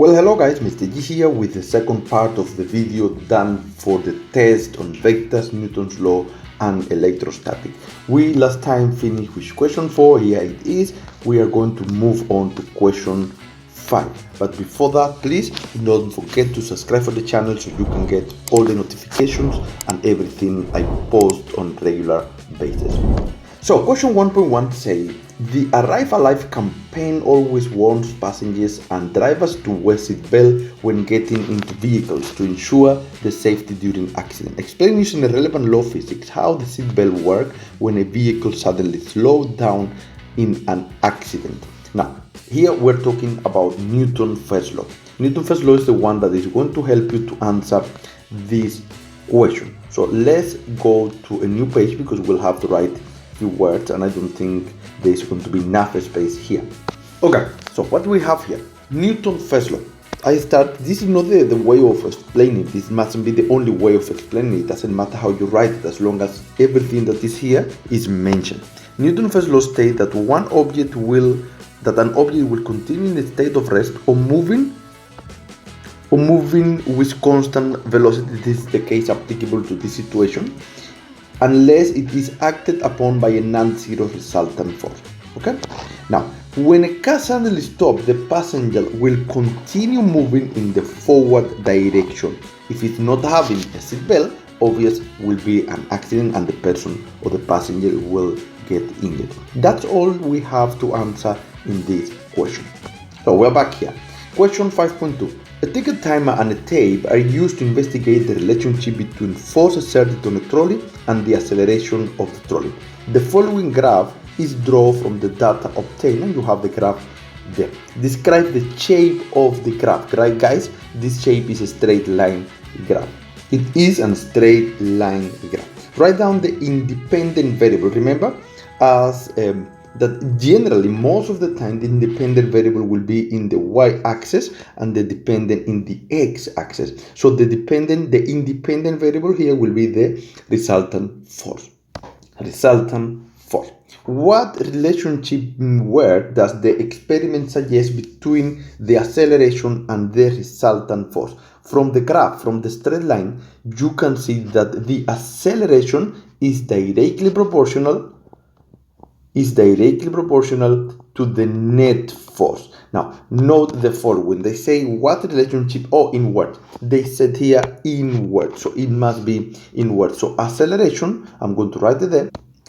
Well, hello guys, Mr. G here with the second part of the video done for the test on vectors, Newton's law and electrostatics. We last time finished with question 4, here it is. We are going to move on to question 5. But before that, please don't forget to subscribe for the channel so you can get all the notifications and everything I post on regular basis. So question 1.1 says, the Arrive Alive campaign always warns passengers and drivers to wear seatbelt when getting into vehicles to ensure the safety during accident. Explain using the relevant law of physics how the seatbelt works when a vehicle suddenly slows down in an accident. Now, here we're talking about Newton's first law. Newton's first law is the one that is going to help you to answer this question. So let's go to a new page because we'll have to write few words and I don't think there's going to be enough space here. Okay, so what we have here, Newton's first law. This is not the way of explaining. This mustn't be the only way of explaining it. Doesn't matter how you write it as long as everything that is here is mentioned. Newton's first law states that an object will continue in a state of rest or moving with constant velocity. This is the case applicable to this situation, unless it is acted upon by a non-zero resultant force. Okay? Now, when a car suddenly stops, the passenger will continue moving in the forward direction. If it's not having a seatbelt, obvious will be an accident and the person or the passenger will get injured. That's all we have to answer in this question. So we're back here. Question 5.2. A ticket timer and a tape are used to investigate the relationship between force exerted on a trolley and the acceleration of the trolley. The following graph is drawn from the data obtained, and you have the graph there. Describe the shape of the graph. Right, guys? This shape is a straight line graph. It is a straight line graph. Write down the independent variable. Remember, that generally most of the time the independent variable will be in the y-axis and the dependent in the x-axis. So the independent variable here will be the resultant force. What relationship where does the experiment suggest between the acceleration and the resultant force? From the graph, from the straight line, you can see that the acceleration is directly proportional to the net force. Now, note the following. They say what relationship? Oh, inward. They said here inward, so it must be inward. So acceleration, I'm going to write it there.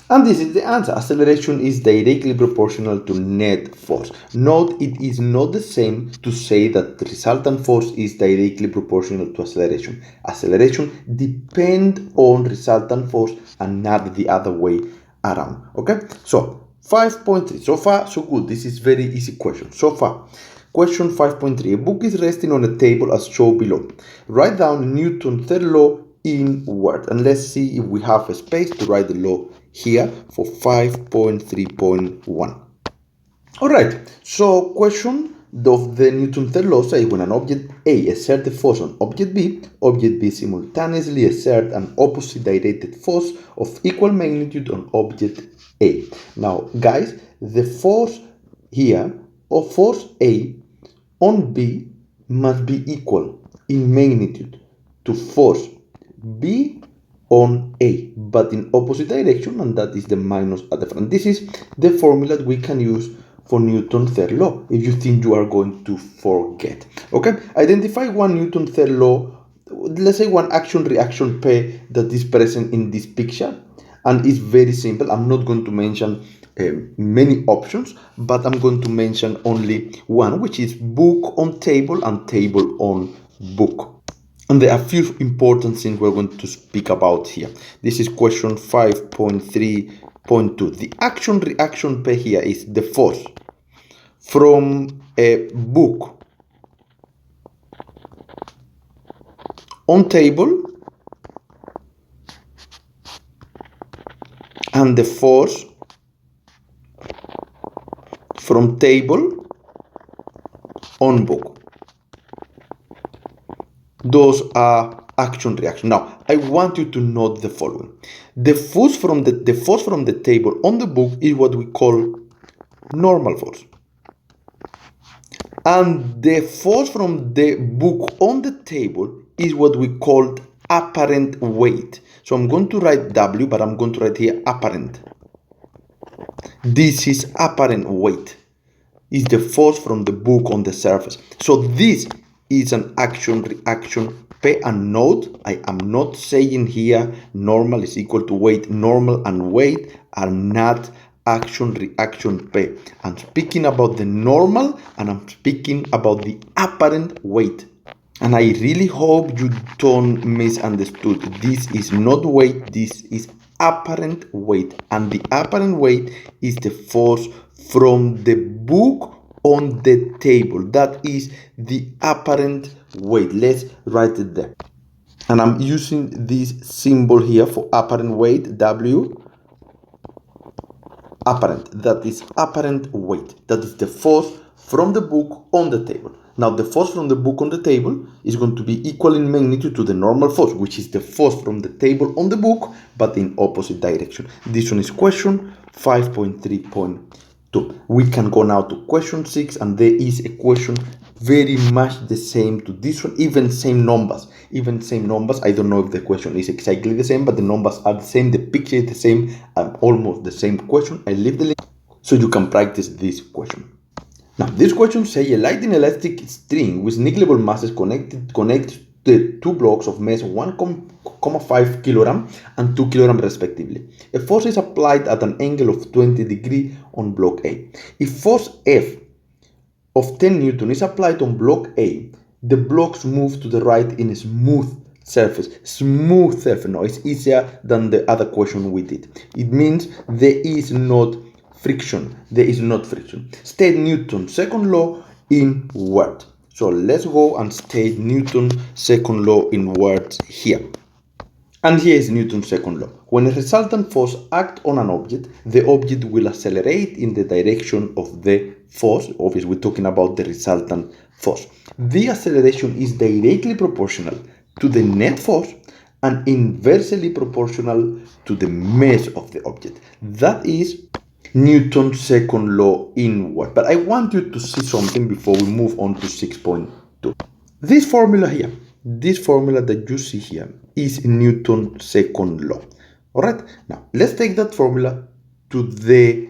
And this is the answer. Acceleration is directly proportional to net force. Note it is not the same to say that the resultant force is directly proportional to acceleration. Acceleration depends on resultant force and not the other way around. Okay, so 5.3. So far so good. This is very easy question so far. Question 5.3. A book is resting on a table as shown below. Write down Newton's third law in word, and let's see if we have a space to write the law here for 5.3.1. all right, so question of the Newton's third law says when an object A exerts a force on object B simultaneously exerts an opposite directed force of equal magnitude on object A. Now guys, the force here of force A on B must be equal in magnitude to force B on A, but in opposite direction, and that is the minus at the front. This is the formula that we can use for Newton's third law if you think you are going to forget. Okay, identify one Newton's third law, let's say one action-reaction pair that is present in this picture, and it's very simple. I'm not going to mention many options, but I'm going to mention only one, which is book on table and table on book. And there are a few important things we're going to speak about here. This is question 5.3.2. The action-reaction pair here is the force from a book on table and the force from table on book. Those are action reaction. Now, I want you to note the following. The force from the table on the book is what we call normal force. And the force from the book on the table is what we call apparent weight. So I'm going to write W, but I'm going to write here apparent. This is apparent weight. Is the force from the book on the surface. So this is an action-reaction. Pay a note. I am not saying here normal is equal to weight. Normal and weight are not action-reaction pair. I'm speaking about the normal and I'm speaking about the apparent weight. And I really hope you don't misunderstood. This is not weight, this is apparent weight. And the apparent weight is the force from the book on the table. That is the apparent weight. Let's write it there. And I'm using this symbol here for apparent weight, W. Apparent, that is apparent weight. That is the force from the book on the table. Now the force from the book on the table is going to be equal in magnitude to the normal force, which is the force from the table on the book, but in opposite direction. This one is question 5.3.2. We can go now to question 6, and there is a question very much the same to this one, even same numbers. I don't know if the question is exactly the same, but the numbers are the same, the picture is the same, almost the same question. I leave the link so you can practice this question. Now, this question says a light inelastic string with negligible masses connects the two blocks of mass 1,5 kilogram and 2 kilogram respectively. A force is applied at an angle of 20 degrees on block A. If force F of 10 Newton is applied on block A, the blocks move to the right in a smooth surface. Smooth surface, no, it's easier than the other question we did. It means there is not friction. State Newton's second law in words. So let's go and state Newton's second law in words here. And here is Newton's second law. When a resultant force acts on an object, the object will accelerate in the direction of the force. Obviously, we're talking about the resultant force. The acceleration is directly proportional to the net force and inversely proportional to the mass of the object. That is Newton's second law in words. But I want you to see something before we move on to 6.2. This formula here, this formula that you see here is Newton's second law. Alright, now let's take that formula to the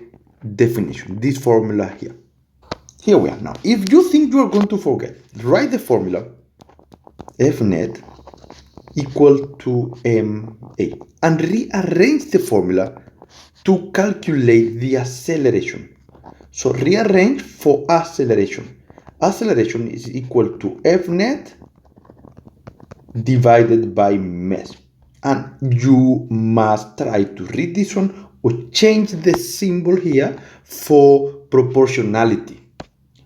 definition, this formula here. Here we are now. If you think you are going to forget, write the formula F net equal to ma and rearrange the formula to calculate the acceleration. So rearrange for acceleration. Acceleration is equal to F net divided by mass. And you must try to read this one or change the symbol here for proportionality.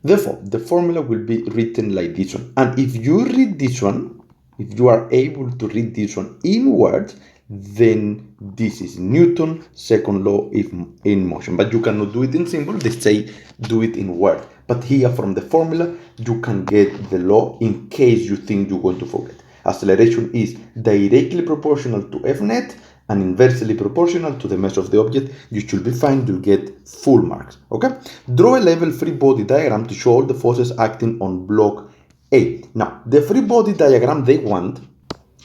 Therefore, the formula will be written like this one. And if you read this one, if you are able to read this one in words, then this is Newton's second law in motion. But you cannot do it in symbol. They say do it in word. But here from the formula, you can get the law in case you think you're going to forget. Acceleration is directly proportional to F net and inversely proportional to the mass of the object. You should be fine. You'll get full marks. Okay? Draw a level free body diagram to show all the forces acting on block A. Now, the free body diagram they want,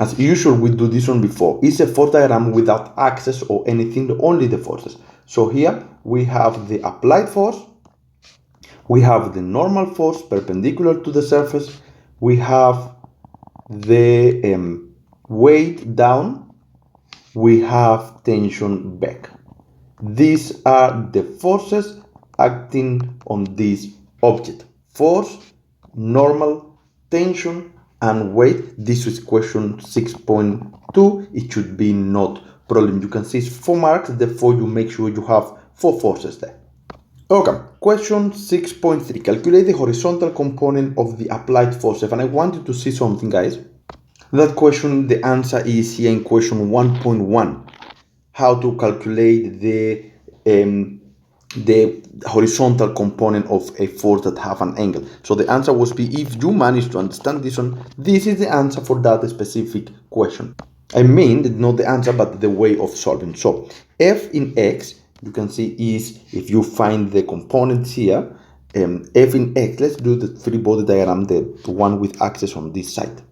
as usual, we do this one before, is a force diagram without axes or anything, only the forces. So here we have the applied force, we have the normal force perpendicular to the surface, we have the weight down, we have tension back. These are the forces acting on this object. Force, normal, tension, and weight. This is question 6.2. It should be not problem. You can see it's 4 marks, therefore you make sure you have 4 forces there. Okay, question 6.3. Calculate the horizontal component of the applied force. And I want you to see something, guys. That question, the answer is here in question 1.1. How to calculate the horizontal component of a force that have an angle. So the answer was be, if you manage to understand this one, this is the answer for that specific question. I mean, not the answer, but the way of solving. So F in X, you can see is, if you find the components here, F in X. Let's do the free body diagram, the one with axis on this side.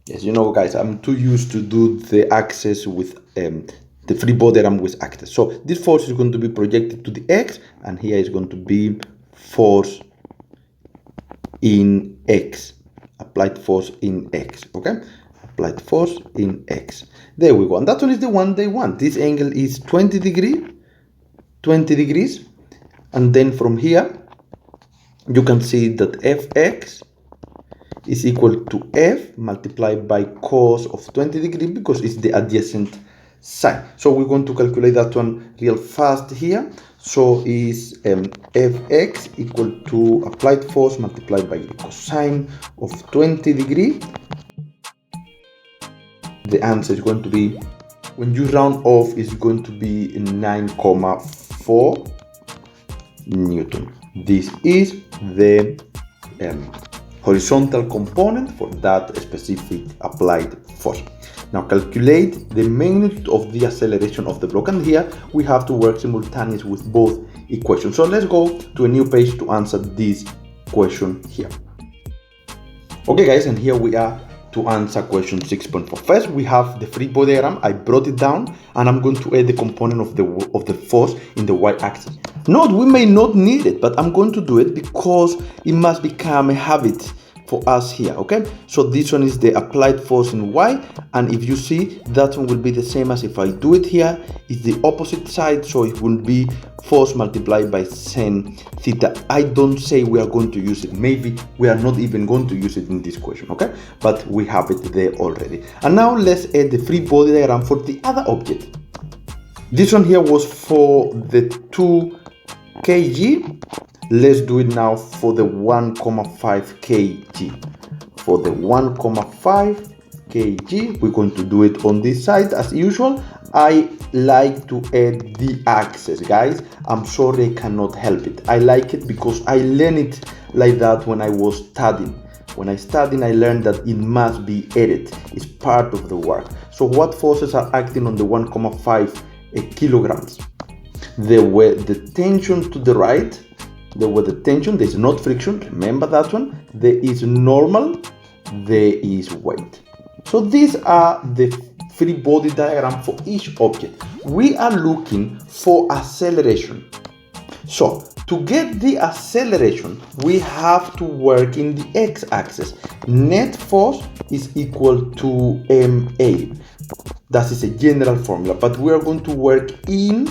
Yes, you know, guys, I'm too used to do the axis with the free body diagram with axis. So this force is going to be projected to the X, and here is going to be force in X, applied force in X, okay? Applied force in X. There we go. And that one is the one they want. This angle is 20 degrees. And then from here, you can see that Fx is equal to F multiplied by cos of 20 degrees because it's the adjacent side. So we're going to calculate that one real fast here. So is Fx equal to applied force multiplied by the cosine of 20 degrees. The answer is going to be, when you round off, is going to be 9,4 Newton. This is the horizontal component for that specific applied force. Now calculate the magnitude of the acceleration of the block, and here we have to work simultaneously with both equations. So let's go to a new page to answer this question here. Okay guys, and here we are to answer question 6.4. First, we have the free body diagram. I brought it down, and I'm going to add the component of the force in the y-axis. Note, we may not need it, but I'm going to do it because it must become a habit for us here, okay? So this one is the applied force in y, and if you see, that one will be the same as if I do it here. It's the opposite side, so it will be force multiplied by sin theta. I don't say we are going to use it. Maybe we are not even going to use it in this question, okay? But we have it there already. And now let's add the free body diagram for the other object. This one here was for the 2 kg. Let's do it now for the 1,5 kg. For the 1,5 kg, we're going to do it on this side as usual. I like to add the axis, guys. I'm sorry, I cannot help it. I like it because I learned it like that when I was studying. When I studied, I learned that it must be added. It's part of the work. So what forces are acting on the 1,5 kilograms? There were the tension to the right. There were the tension. There's not friction. Remember that one. There is normal. There is weight. So these are the free body diagram for each object. We are looking for acceleration. So to get the acceleration, we have to work in the x-axis. Net force is equal to ma. That is a general formula, but we are going to work in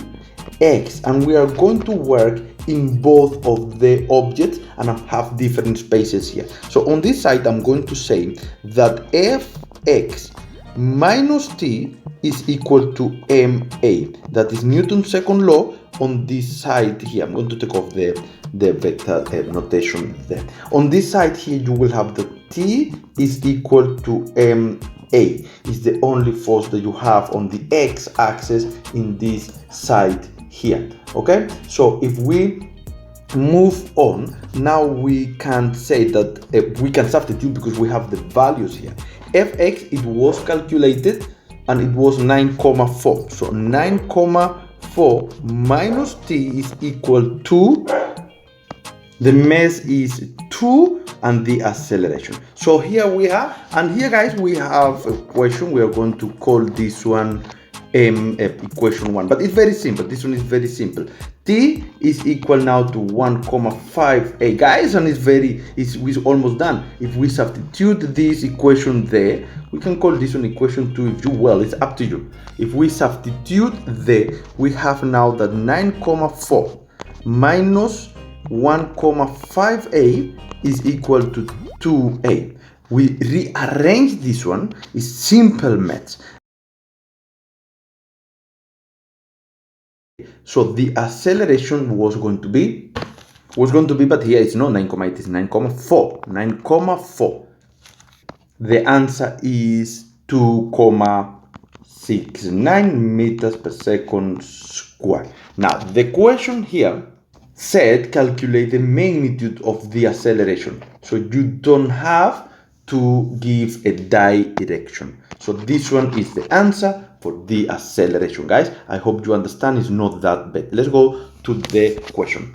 x, and we are going to work in both of the objects, and I have different spaces here. So on this side, I'm going to say that Fx minus t is equal to ma. That is Newton's second law on this side here. I'm going to take off the vector notation there. On this side here, you will have the t is equal to ma. Is the only force that you have on the x-axis in this side here. Okay, so if we move on, now we can say that we can substitute because we have the values here. Fx, it was calculated and it was 9,4. So 9,4 minus t is equal to, the mass is 2 and the acceleration. So here we are, and here guys we have a question. We are going to call this one equation 1, but it's very simple. This one is very simple. T is equal now to 1,5a, guys, and it's almost done. If we substitute this equation there, we can call this one equation 2 if you will. It's up to you. If we substitute there, we have now that 9,4 minus 1,5a is equal to 2a. We rearrange this one. It's simple maths. So the acceleration was going to be, but here it's not 9,8, it's 9,4. 9,4. The answer is 2,69 meters per second square. Now the question here said calculate the magnitude of the acceleration. So you don't have to give a direction. So this one is the answer for the acceleration, guys. I hope you understand. It's not that bad. Let's go to the question.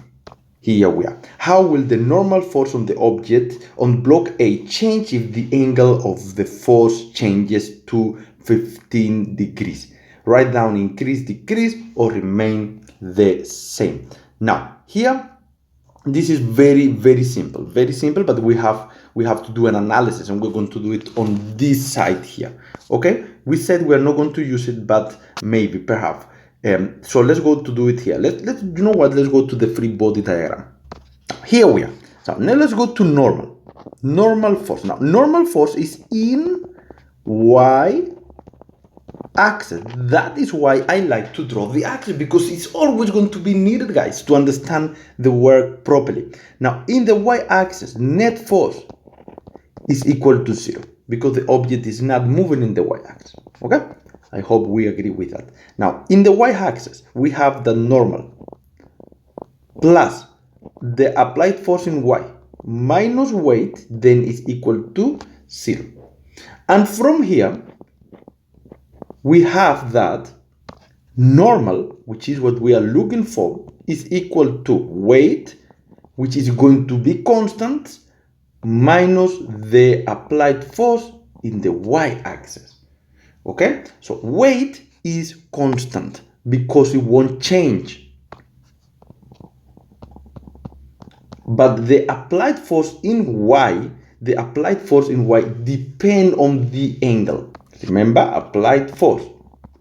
Here we are. How will the normal force on the object on block A change if the angle of the force changes to 15 degrees? Write down increase, decrease, or remain the same. Now, here, this is very simple, but we have to do an analysis, and we're going to do it on this side here. Okay, we said we're not going to use it, but maybe, perhaps. So let's go to do it here. Let's you know what? Let's go to the free body diagram. Here we are. So now let's go to normal force. Now normal force is in y axis. That is why I like to draw the axis, because it's always going to be needed, guys, to understand the work properly. Now in the y-axis, net force is equal to 0, because the object is not moving in the y-axis. Okay, I hope we agree with that. Now in the y-axis, we have the normal plus the applied force in y minus weight, then is equal to 0. And from here we have that normal, which is what we are looking for, is equal to weight, which is going to be constant, minus the applied force in the y-axis. Okay, so weight is constant because it won't change, but the applied force in y depend on the angle. Remember, applied force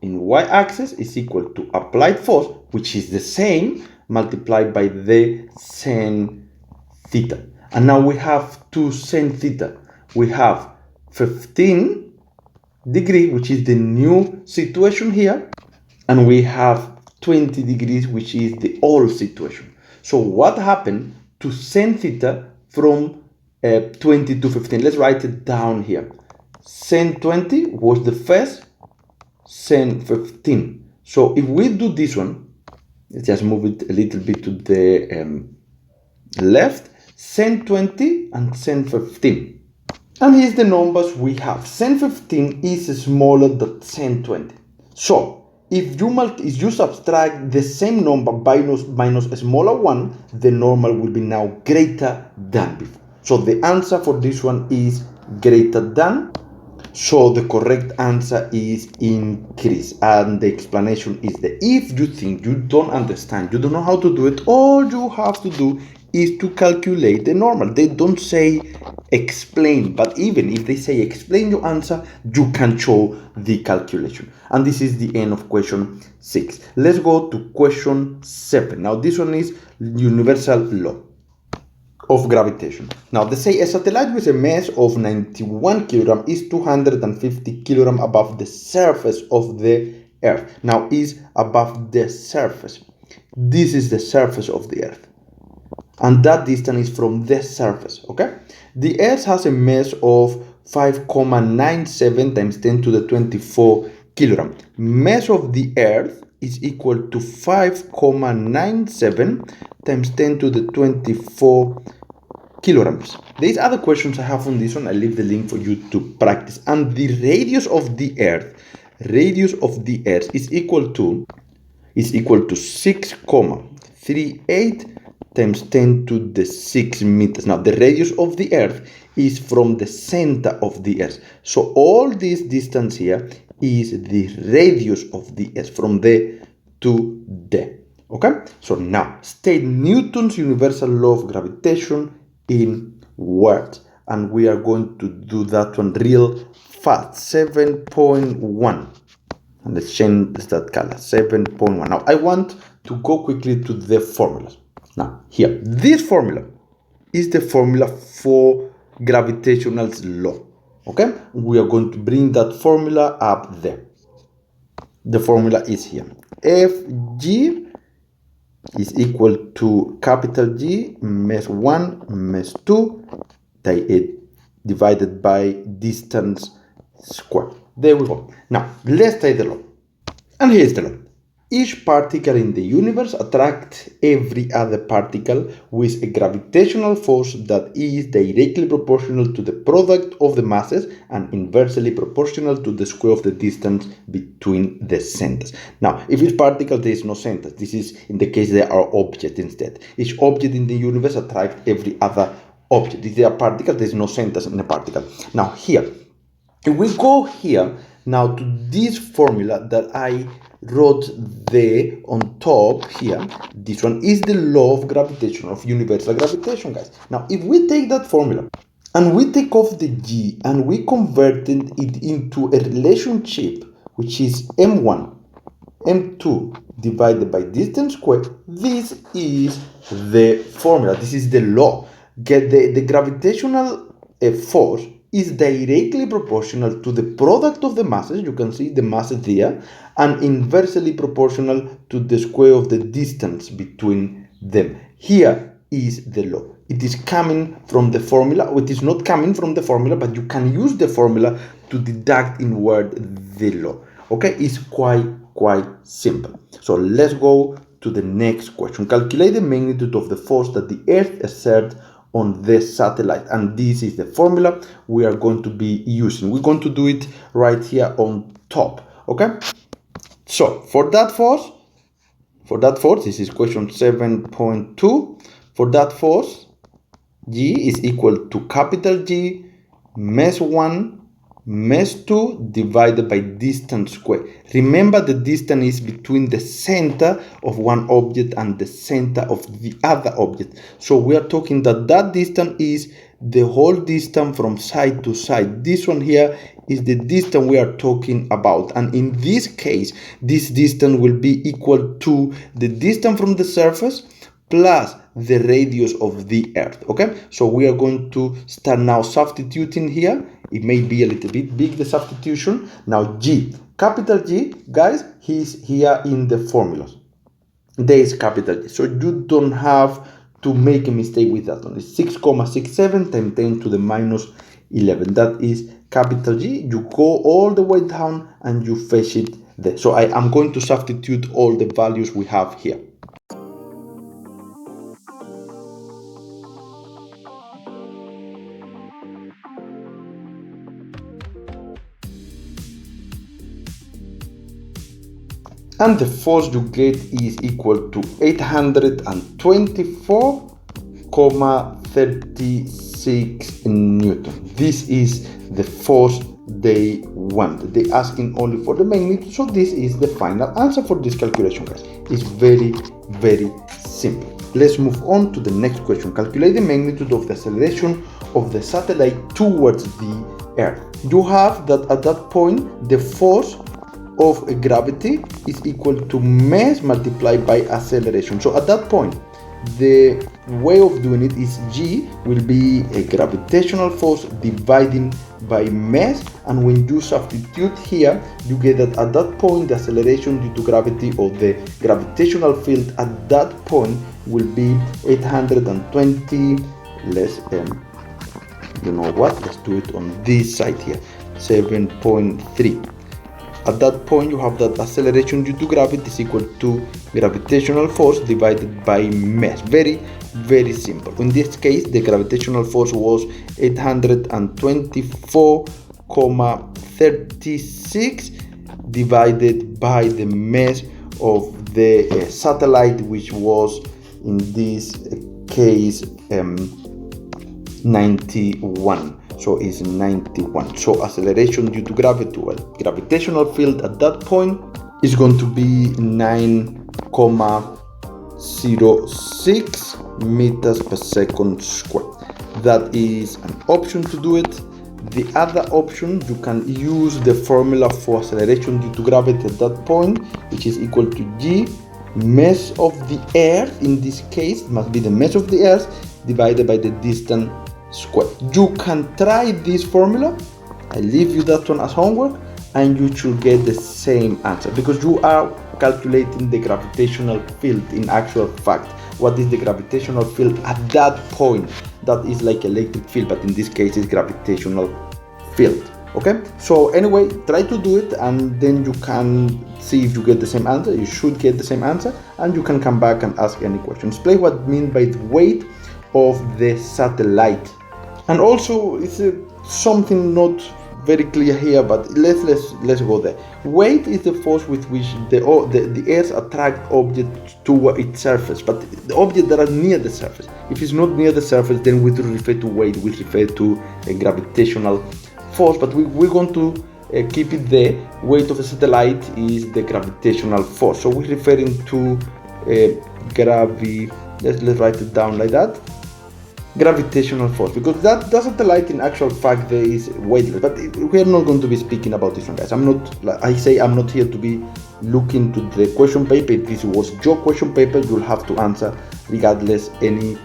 in y-axis is equal to applied force, which is the same, multiplied by the sin theta. And now we have two sin theta. We have 15 degrees, which is the new situation here, and we have 20 degrees, which is the old situation. So what happened to sin theta from 20 to 15? Let's write it down here. Sin 20 was the first, sin 15. So if we do this one, let's just move it a little bit to the left, sin 20 and sin 15. And here's the numbers we have. Sin 15 is smaller than sin 20. So if you subtract the same number minus a smaller one, the normal will be now greater than before. So the answer for this one is greater than. So the correct answer is increase, and the explanation is that if you think you don't understand, you don't know how to do it, all you have to do is to calculate the normal. They don't say explain, but even if they say explain your answer, you can show the calculation. And this is the end of question 6. Let's go to question 7. Now this one is universal law of gravitation. Now they say a satellite with a mass of 91 kilograms is 250 kilograms above the surface of the Earth. Now is above the surface. This is the surface of the Earth, and that distance is from the surface. Okay, the Earth has a mass of 5,97 times 10 to the 24 kilograms. Mass of the Earth is equal to 5,97 times 10 to the 24 kilograms. There's other questions I have on this one. I leave the link for you to practice. And the radius of the Earth is equal to 6,38 times 10 to the 6 meters. Now the radius of the Earth is from the center of the Earth. So all this distance here is the radius of the Earth from there to there. Okay, so now state Newton's universal law of gravitation in words, and we are going to do that one real fast. 7.1, and let's change that color. 7.1. Now I want to go quickly to the formulas. Now here, this formula is the formula for gravitational law. Okay, we are going to bring that formula up there. The formula is here. Fg is equal to capital G mass 1 mass 2 divided by distance squared. There we go. Now let's take the law, and here's the law. each particle in the universe attracts every other particle with a gravitational force that is directly proportional to the product of the masses and inversely proportional to the square of the distance between the centers. Now, if each particle there is no center, this is in the case there are objects instead. Each object in the universe attracts every other object. If there are particles, there is no centers in a particle. Now here, if we go here now to this formula that I wrote there on top here, this one is the law of gravitation, of universal gravitation, guys. Now, if we take that formula and we take off the G and we convert it into a relationship, which is M1, M2 divided by distance squared, this is the formula, this is the law. Get the gravitational force is directly proportional to the product of the masses, you can see the masses there, and inversely proportional to the square of the distance between them. Here is the law. It is coming from the formula, or it is not coming from the formula, but you can use the formula to deduct inward the law. Okay, it's quite simple. So let's go to the next question. Calculate the magnitude of the force that the Earth exerts on the satellite, and this is the formula we are going to be using. We're going to do it right here on top. Okay, so for that force, this is question 7.2. For that force, G is equal to capital G mass 1 mass 2 divided by distance squared. Remember, the distance is between the center of one object and the center of the other object. So we are talking that distance is the whole distance from side to side. This one here is the distance we are talking about. And in this case, this distance will be equal to the distance from the surface plus the radius of the Earth. Okay, so we are going to start now substituting here. It may be a little bit big, the substitution. Now G, capital G, guys, he's here in the formulas. There is capital G, so you don't have to make a mistake with that one. It's 6,67 times 10 to the minus 11. That is capital G. You go all the way down and you fetch it there. So I am going to substitute all the values we have here. And the force you get is equal to 824,36 Newton. This is the force they want. They're asking only for the magnitude, so this is the final answer for this calculation, guys. It's very simple. Let's move on to the next question. Calculate the magnitude of the acceleration of the satellite towards the Earth. You have that at that point the force of gravity is equal to mass multiplied by acceleration. So at that point, the way of doing it is G will be a gravitational force dividing by mass, and when you substitute here, you get that at that point the acceleration due to gravity or the gravitational field at that point will be 820. Let's you know what, let's do it on this side here, 7.3. At that point, you have that acceleration due to gravity is equal to gravitational force divided by mass. Very simple. In this case, the gravitational force was 824,36 divided by the mass of the satellite, which was in this case 91. So it's 91. So acceleration due to gravity, well, gravitational field at that point is going to be 9,06 meters per second squared. That is an option to do it. The other option, you can use the formula for acceleration due to gravity at that point, which is equal to G mass of the Earth. In this case, it must be the mass of the Earth divided by the distance square. You can try this formula. I leave you that one as homework, and you should get the same answer, because you are calculating the gravitational field. In actual fact, what is the gravitational field at that point? That is like electric field, but in this case it's gravitational field. Okay, so anyway, try to do it and then you can see if you get the same answer. You should get the same answer, and you can come back and ask any questions. Explain what I mean by the weight of the satellite. And also, it's something not very clear here, but let's go there. Weight is the force with which the Earth attracts objects toward its surface, but the objects that are near the surface. If it's not near the surface, then we don't refer to weight, we refer to a gravitational force, but we're going to keep it there. Weight of a satellite is the gravitational force, so we're referring to let's write it down like that, gravitational force, because that satellite in actual fact there is weightless, but we're not going to be speaking about this one, guys. I'm not here to be looking to the question paper. If this was your question paper, you'll have to answer regardless any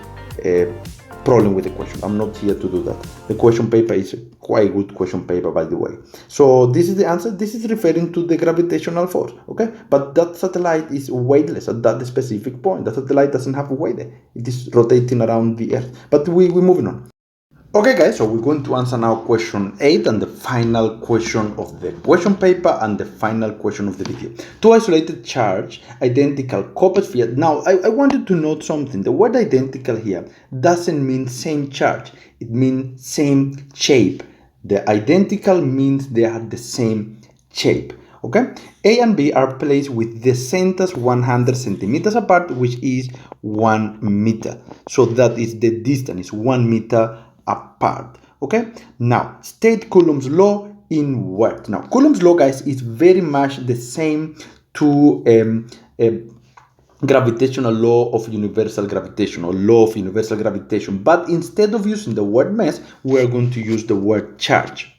problem with the question. I'm not here to do that. The question paper is quite good question paper, by the way. So this is the answer. This is referring to the gravitational force, okay? But that satellite is weightless at that specific point. The satellite doesn't have a weight there. It is rotating around the Earth. But we're moving on. Okay, guys, so we're going to answer now question 8 and the final question of the question paper and the final question of the video. Two isolated charge, identical copper sphere. Now, I wanted to note something. The word identical here doesn't mean same charge. It means same shape. The identical means they are the same shape. Okay, A and B are placed with the centers 100 centimeters apart, which is 1 meter. So that is the distance, is 1 meter apart. Okay, now state Coulomb's law in words. Now Coulomb's law, guys, is very much the same to gravitational law of universal gravitation, or law of universal gravitation, but instead of using the word mass, we are going to use the word charge.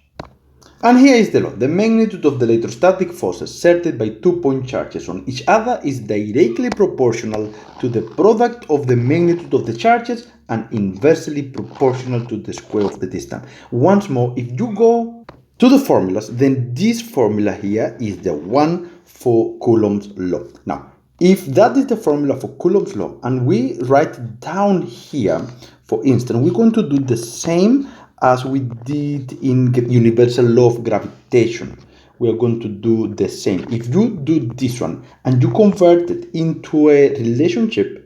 And here is the law. The magnitude of the electrostatic force exerted by 2-point charges on each other is directly proportional to the product of the magnitude of the charges and inversely proportional to the square of the distance. Once more, if you go to the formulas, then this formula here is the one for Coulomb's law. Now, if that is the formula for Coulomb's law, and we write it down here, for instance, we're going to do the same as we did in universal law of gravitation. We are going to do the same. If you do this one and you convert it into a relationship,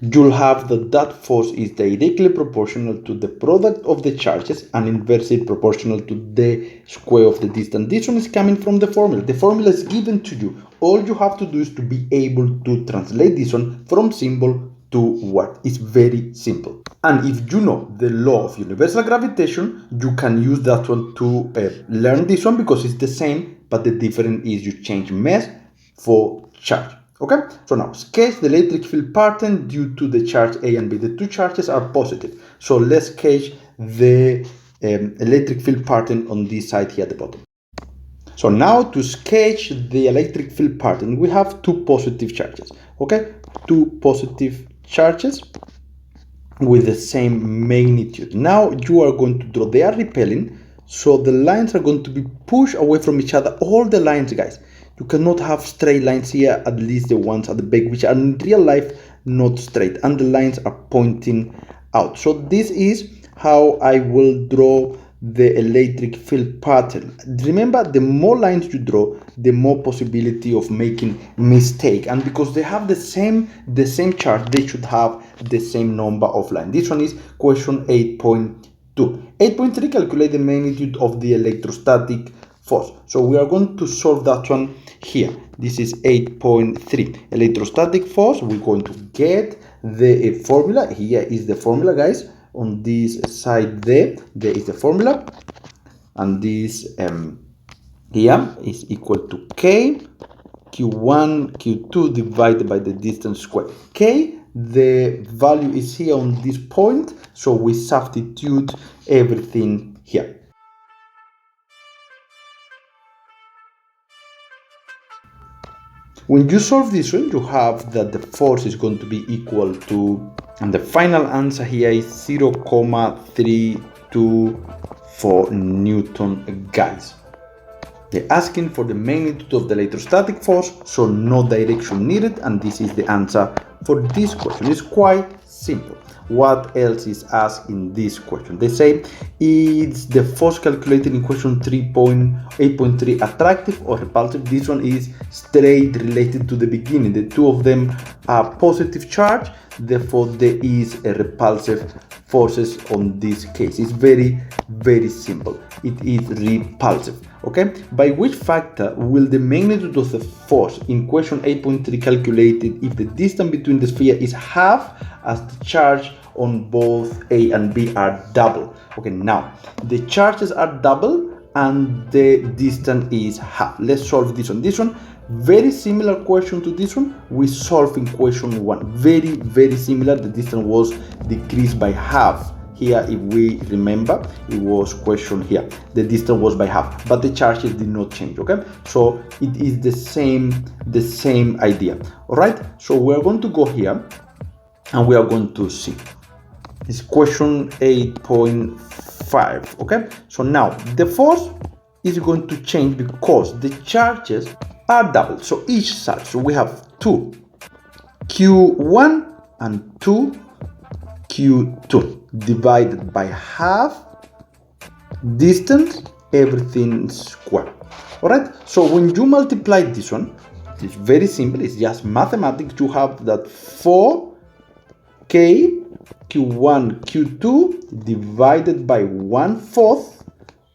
you'll have that force is directly proportional to the product of the charges and inversely proportional to the square of the distance. This one is coming from the formula. The formula is given to you. All you have to do is to be able to translate this one from symbol to word. It's very simple. And if you know the law of universal gravitation, you can use that one to learn this one, because it's the same, but the difference is you change mass for charge. Okay, so now sketch the electric field pattern due to the charge A and B. The two charges are positive, so let's sketch the electric field pattern on this side here at the bottom. So now to sketch the electric field pattern, we have two positive charges. Okay, two positive charges with the same magnitude. Now you are going to draw, they are repelling, so the lines are going to be pushed away from each other. All the lines, guys, you cannot have straight lines here, at least the ones at the back, which are in real life not straight, and the lines are pointing out. So this is how I will draw the electric field pattern. Remember, the more lines you draw, the more possibility of making mistake, and because they have the same charge, they should have the same number of lines. This one is question 8.2. 8.3, calculate the magnitude of the electrostatic force. So we are going to solve that one here. This is 8.3 electrostatic force. We're going to get the formula. Here is the formula, guys. On this side there is the formula, and this here is equal to K Q1 Q2 divided by the distance squared. K, the value is here on this point, so we substitute everything here. When you solve this one, you have that the force is going to be equal to, and the final answer here is 0.324 Newton, guys. They're asking for the magnitude of the electrostatic force, so no direction needed, and this is the answer for this question. It's quite simple. What else is asked in this question? They say, is the force calculated in question 3.8.3 attractive or repulsive? This one is straight related to the beginning. The two of them are positive charge, therefore there is a repulsive forces on this case. It's very, very simple. It is repulsive. Okay, by which factor will the magnitude of the force in question 8.3 calculated if the distance between the sphere is half as the charge on both A and B are double? Okay, now the charges are double and the distance is half. Let's solve this one. This one, very similar question to this one we solved in question 1. Very, very similar. The distance was decreased by half. Here, if we remember, it was question here. The distance was by half, but the charges did not change. Okay, so it is the same idea. All right. So we are going to go here, and we are going to see. It's question 8.5. Okay. So now the force is going to change because the charges are double. So each side. So we have 2 Q1 and 2 Q2 divided by half distance, everything square. All right, so when you multiply this one, it's very simple. It's just mathematics. You have that 4k q1 q2 divided by 1/4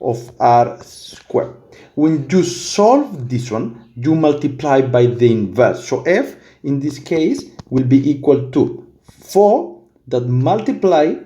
of r squared. When you solve this one, you multiply by the inverse. So f in this case will be equal to 4 that multiply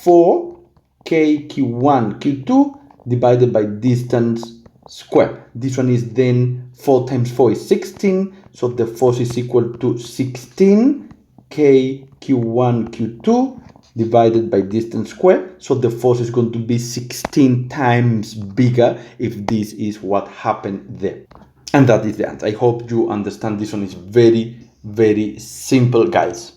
4k q1 q2 divided by distance square. This one is then 4 times 4 is 16, so the force is equal to 16k q1 q2 divided by distance square. So the force is going to be 16 times bigger if this is what happened there. And that is the answer. I hope you understand. This one is very, very simple, guys.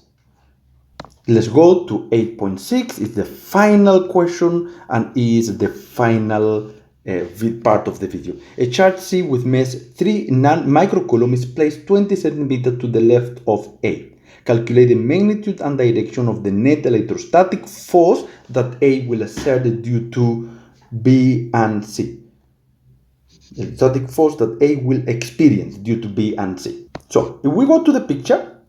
Let's go to 8.6. It's the final question and is the final part of the video. A charge C with mass 3 microcoulomb is placed 20 centimeters to the left of A. Calculate the magnitude and direction of the net electrostatic force that A will exert due to B and C. Electrostatic force that A will experience due to B and C. So if we go to the picture,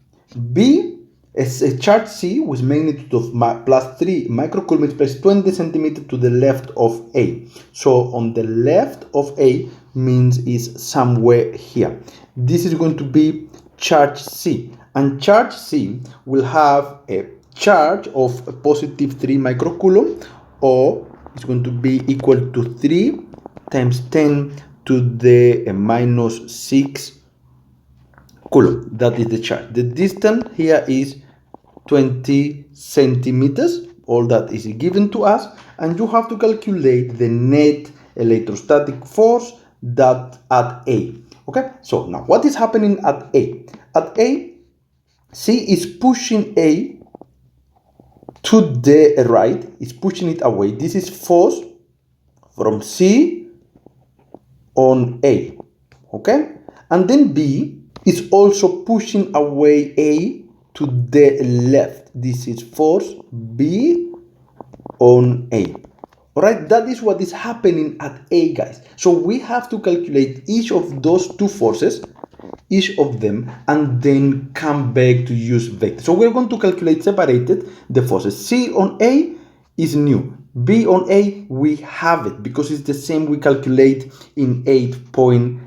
B is a charge C with magnitude of plus 3 microcoulomb is placed 20 centimeters to the left of A. So on the left of A means is somewhere here. This is going to be charge C. And charge C will have a charge of a positive 3 microcoulomb, or it's going to be equal to 3 times 10 to the minus 6 coulomb. That is the charge. The distance here is 20 centimeters. All that is given to us, and you have to calculate the net electrostatic force that at A. Okay, so now what is happening at A? At A, C is pushing A to the right, is pushing it away. This is force from C on A. Okay, and then B is also pushing away A to the left. This is force B on A. All right, that is what is happening at A, guys. So we have to calculate each of those two forces, each of them, and then come back to use vector. So we're going to calculate separated the forces. C on A is new. B on A, we have it because it's the same we calculate in 8.3.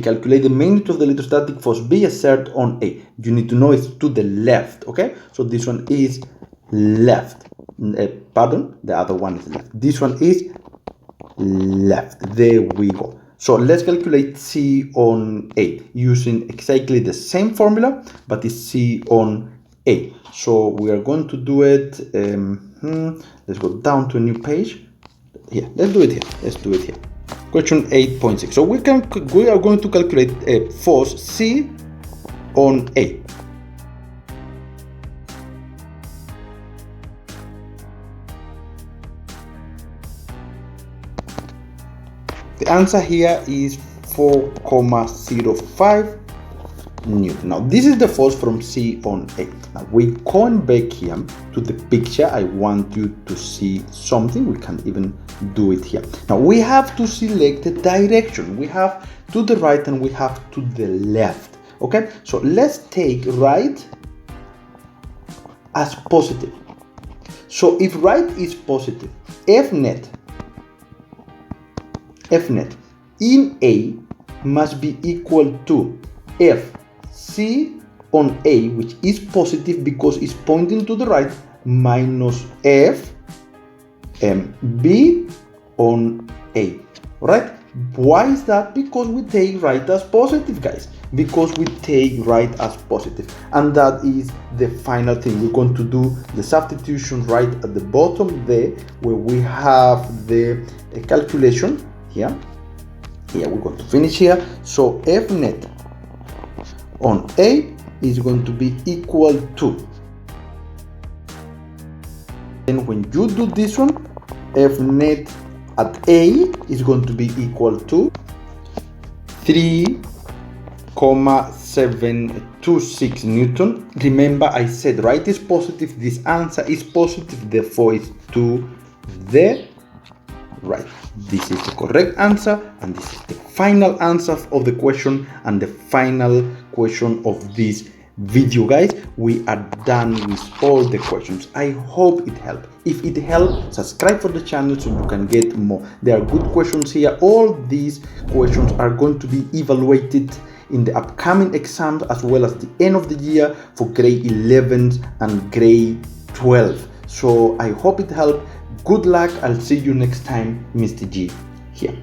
Calculate the magnitude of the electrostatic force B exerted on A. You need to know it's to the left, okay? So this one is left. Pardon, the other one is left. This one is left. There we go. So let's calculate C on A using exactly the same formula, but it's C on A. So we are going to do it. Let's go down to a new page. Here, let's do it here. Let's do it here. Question 8.6. So we are going to calculate a force C on A. The answer here is 4,05 Newton. Now this is the force from C on A. Now we're going back here to the picture. I want you to see something. We can even do it here. Now we have to select the direction. We have to the right and we have to the left. Okay, so let's take right as positive. So if right is positive, F net in A must be equal to F C on A, which is positive because it's pointing to the right, minus F B on A. Right? Why is that? Because we take right as positive, guys. Because we take right as positive, and that is the final thing. We're going to do the substitution right at the bottom there, where we have the calculation here. We're going to finish here. So F net on A is going to be equal to, and when you do this one, F net at A is going to be equal to 3,726 Newton. Remember, I said right is positive, this answer is positive, therefore it's to the right. This is the correct answer, and this is the final answer of the question and the final question of this video, guys. We are done with all the questions. I hope it helped. If it helped, subscribe for the channel so you can get more. There are good questions here. All these questions are going to be evaluated in the upcoming exams as well as the end of the year for grade 11 and grade 12. So I hope it helped. Good luck. I'll see you next time. Mr. G here.